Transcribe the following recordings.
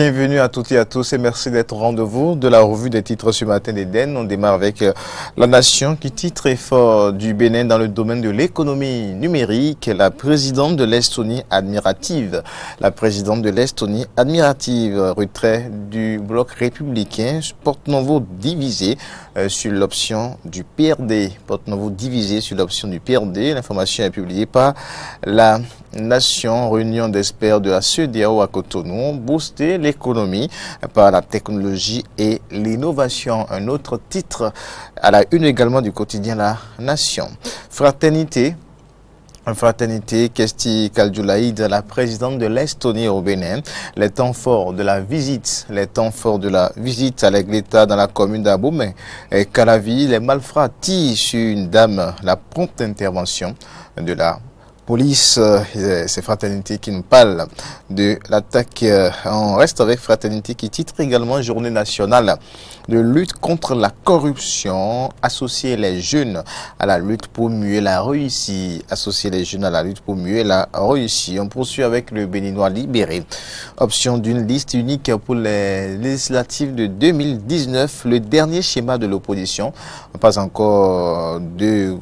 Bienvenue à toutes et à tous et merci d'être au rendez-vous de la revue des titres ce matin d'Eden. On démarre avec La Nation qui titre est fort du Bénin dans le domaine de l'économie numérique. La présidente de l'Estonie admirative. La présidente de l'Estonie admirative. Retrait du bloc républicain. Porte-Novo divisé sur l'option du PRD. Porte-Novo divisé sur l'option du PRD. L'information est publiée par La Nation. Réunion d'experts de la CEDEAO à Cotonou. Booster l'économie par la technologie et l'innovation. Un autre titre à la une également du quotidien La Nation. Fraternité. Fraternité, Kesti Kaldjoulaïd, la présidente de l'Estonie au Bénin. Les temps forts de la visite, à l'Églita dans la commune d'Aboumé et Calavi, les malfrats tirent sur une dame, la prompte intervention de la police. C'est Fraternité qui nous parle de l'attaque. On reste avec Fraternité qui titre également Journée nationale de lutte contre la corruption. Associer les jeunes à la lutte pour mieux la réussir. Associer les jeunes à la lutte pour mieux la réussir. On poursuit avec le Béninois libéré. Option d'une liste unique pour les législatives de 2019. Le dernier schéma de l'opposition pose encore deux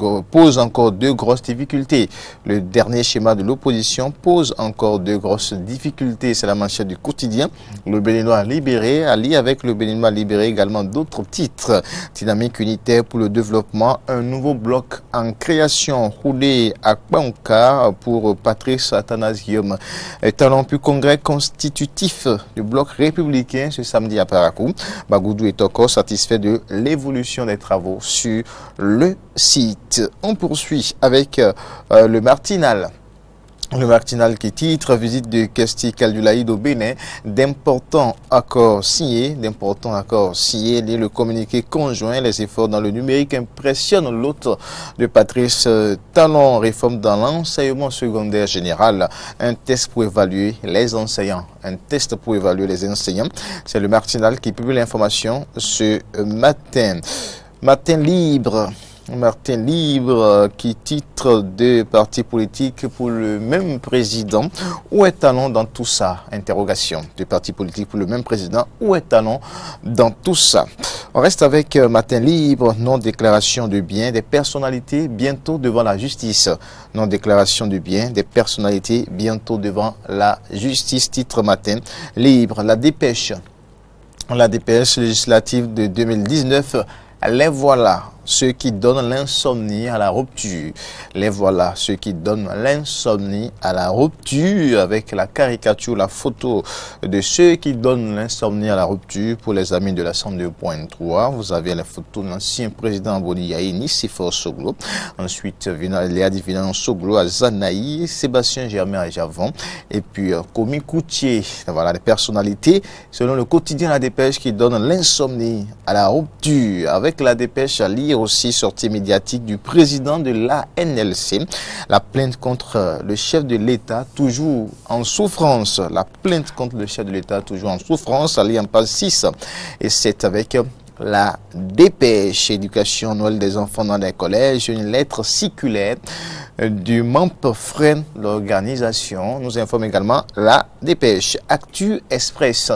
grosses difficultés. Le dernier schéma de l'opposition pose encore de grosses difficultés. C'est la manchette du quotidien. Le Béninois libéré allie avec le Béninois libéré également d'autres titres. Dynamique unitaire pour le développement. Un nouveau bloc en création roulé à Kbanka pour Patrice Athanasium. Talent plus congrès constitutif du bloc républicain ce samedi à Parakou. Bagoudou est encore satisfait de l'évolution des travaux sur le site. On poursuit avec le Martinal. Le Martinal qui titre visite de Kesti Kaldjoulaïd au Bénin, d'importants accords signés, le communiqué conjoint, les efforts dans le numérique impressionnent l'hôte de Patrice Talon, réforme dans l'enseignement secondaire général, un test pour évaluer les enseignants, c'est le Martinal qui publie l'information ce matin. Matin libre qui titre de parti politique pour le même président. Où est Talon dans tout ça? Interrogation. De parti politique pour le même président. Où est Talon dans tout ça? On reste avec Matin libre, non-déclaration de biens des personnalités bientôt devant la justice. Non-déclaration de biens des personnalités bientôt devant la justice. Titre Matin libre. La dépêche législative de 2019. Les voilà ceux qui donnent l'insomnie à la rupture. Les voilà ceux qui donnent l'insomnie à la rupture, avec la caricature, la photo de ceux qui donnent l'insomnie à la rupture. Pour les amis de la 102.3, vous avez la photo de l'ancien président Boniaï, Nicéphore Soglo. Ensuite, Léa Divinan Soglo à Zanaï, Sébastien Germain à Javon. Et puis, Komi Koutier. Voilà les personnalités, selon le quotidien La Dépêche, qui donnent l'insomnie à la rupture. Avec La Dépêche à lire aussi sortie médiatique du président de la NLC. La plainte contre le chef de l'État, toujours en souffrance. La plainte contre le chef de l'État, toujours en souffrance. À lire en page 6 et 7 avec La Dépêche. Éducation, Noël des enfants dans les collèges. Une lettre circulaire du MAMP freine l'organisation. Nous informe également La Dépêche. Actu Express.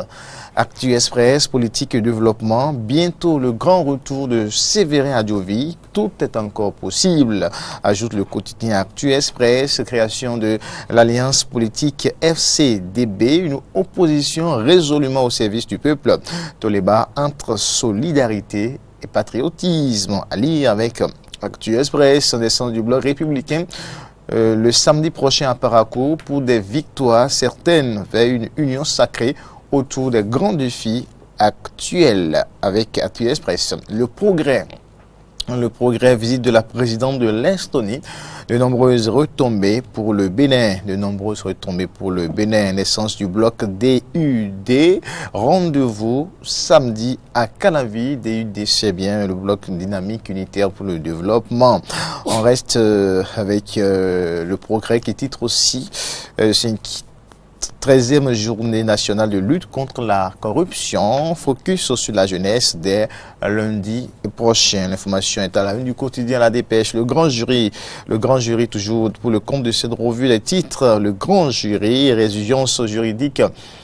Actu Express, politique et développement. Bientôt le grand retour de Séverin Adjovi. Tout est encore possible. Ajoute le quotidien Actu Express. Création de l'alliance politique FCDB. Une opposition résolument au service du peuple. Toléba entre solidarité et patriotisme. À lire avec Actu Express, naissance du bloc républicain. Le samedi prochain à Parakou pour des victoires certaines vers une union sacrée autour des grands défis actuels avec Actu Express. Le progrès, visite de la présidente de l'Estonie, de nombreuses retombées pour le Bénin, naissance du bloc DUD, rendez-vous samedi à Calavi. DUD, c'est bien le bloc dynamique unitaire pour le développement. On reste avec le progrès qui titre aussi, c'est une 13e journée nationale de lutte contre la corruption. Focus sur la jeunesse dès lundi prochain. L'information est à la une du quotidien La Dépêche. Le grand jury toujours pour le compte de cette revue des titres. Le grand jury, résilience juridique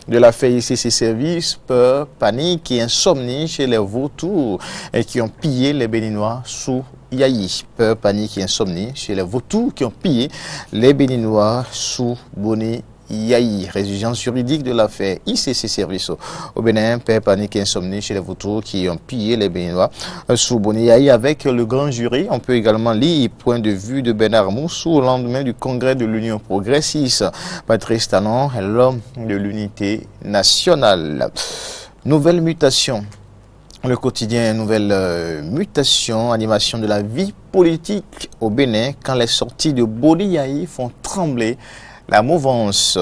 de l'affaire ICC Services, peur, panique et insomnie chez les vautours qui ont pillé les Béninois sous Yayi. Peur, panique et insomnie chez les vautours qui ont pillé les Béninois sous Boni Yayi. Résilience juridique de l'affaire ICC Services au Bénin. Peur, panique et insomnie chez les vautours qui ont pillé les Béninois sous Boni Yayi. Avec le grand jury, on peut également lire point de vue de Bernard Moussou au lendemain du congrès de l'Union progressiste. Patrice Talon est l'homme de l'unité nationale. Nouvelle mutation. Le quotidien, nouvelle mutation, animation de la vie politique au Bénin quand les sorties de Boni Yayi font trembler la mouvance.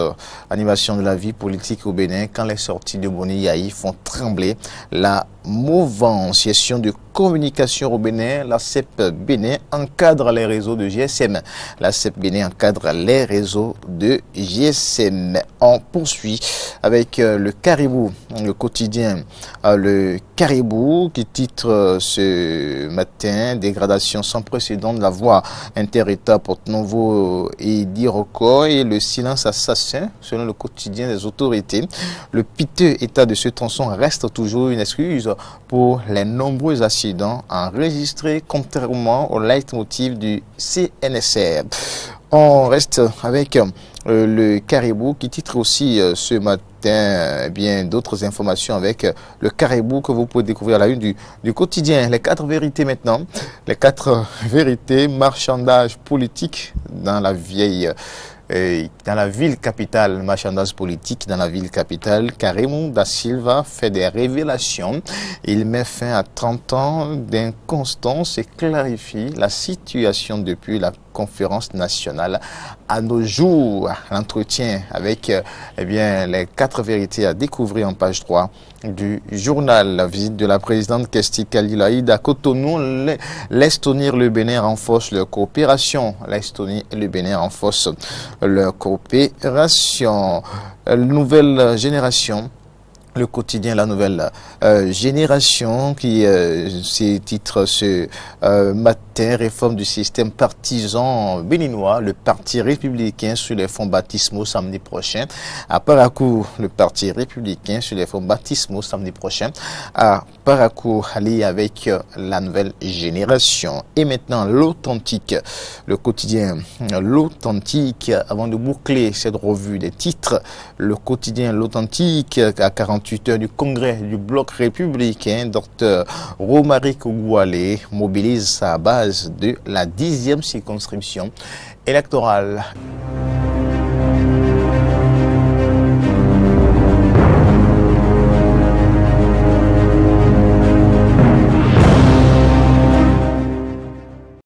Animation de la vie politique au Bénin quand les sorties de Boni Yayi font trembler la mouvance. Gestion de communication au Bénin, la CEP Bénin encadre les réseaux de GSM. La CEP Bénin encadre les réseaux de GSM. On poursuit avec le Caribou, le quotidien. Le Caribou qui titre ce matin « Dégradation sans précédent de la voie inter-État Porte-Nouveau et d'Iroquois et le silence assassin selon le quotidien des autorités. Le piteux état de ce tronçon reste toujours une excuse pour les nombreux accidents enregistrés contrairement au leitmotiv du CNSR. On reste avec le Caribou qui titre aussi ce matin bien d'autres informations avec le Caribou que vous pouvez découvrir à la une du quotidien. Les 4 vérités maintenant. Les 4 vérités, marchandage politique dans la vieille dans la ville capitale, marchandage politique dans la ville capitale. Karimou da Silva fait des révélations. Il met fin à 30 ans d'inconstance et clarifie la situation depuis la conférence nationale à nos jours. L'entretien avec les 4 vérités à découvrir en page 3 du journal. La visite de la présidente Kesti Kalilaïd à Cotonou. L'Estonie et le Bénin renforcent leur coopération. L'Estonie et le Bénin renforcent leur coopération. Nouvelle génération. Le quotidien, la nouvelle génération qui titre ce matin, réforme du système partisan béninois, le parti républicain sur les fonds baptismaux samedi prochain. À Parakou, le parti républicain sur les fonds baptismaux samedi prochain. À Parakou, allié avec la nouvelle génération. Et maintenant, l'authentique, le quotidien, l'authentique, avant de boucler cette revue des titres, le quotidien, l'authentique, à 48 heures du congrès du bloc républicain, Dr Romaric Ogoualé mobilise sa base de la 10e circonscription électorale.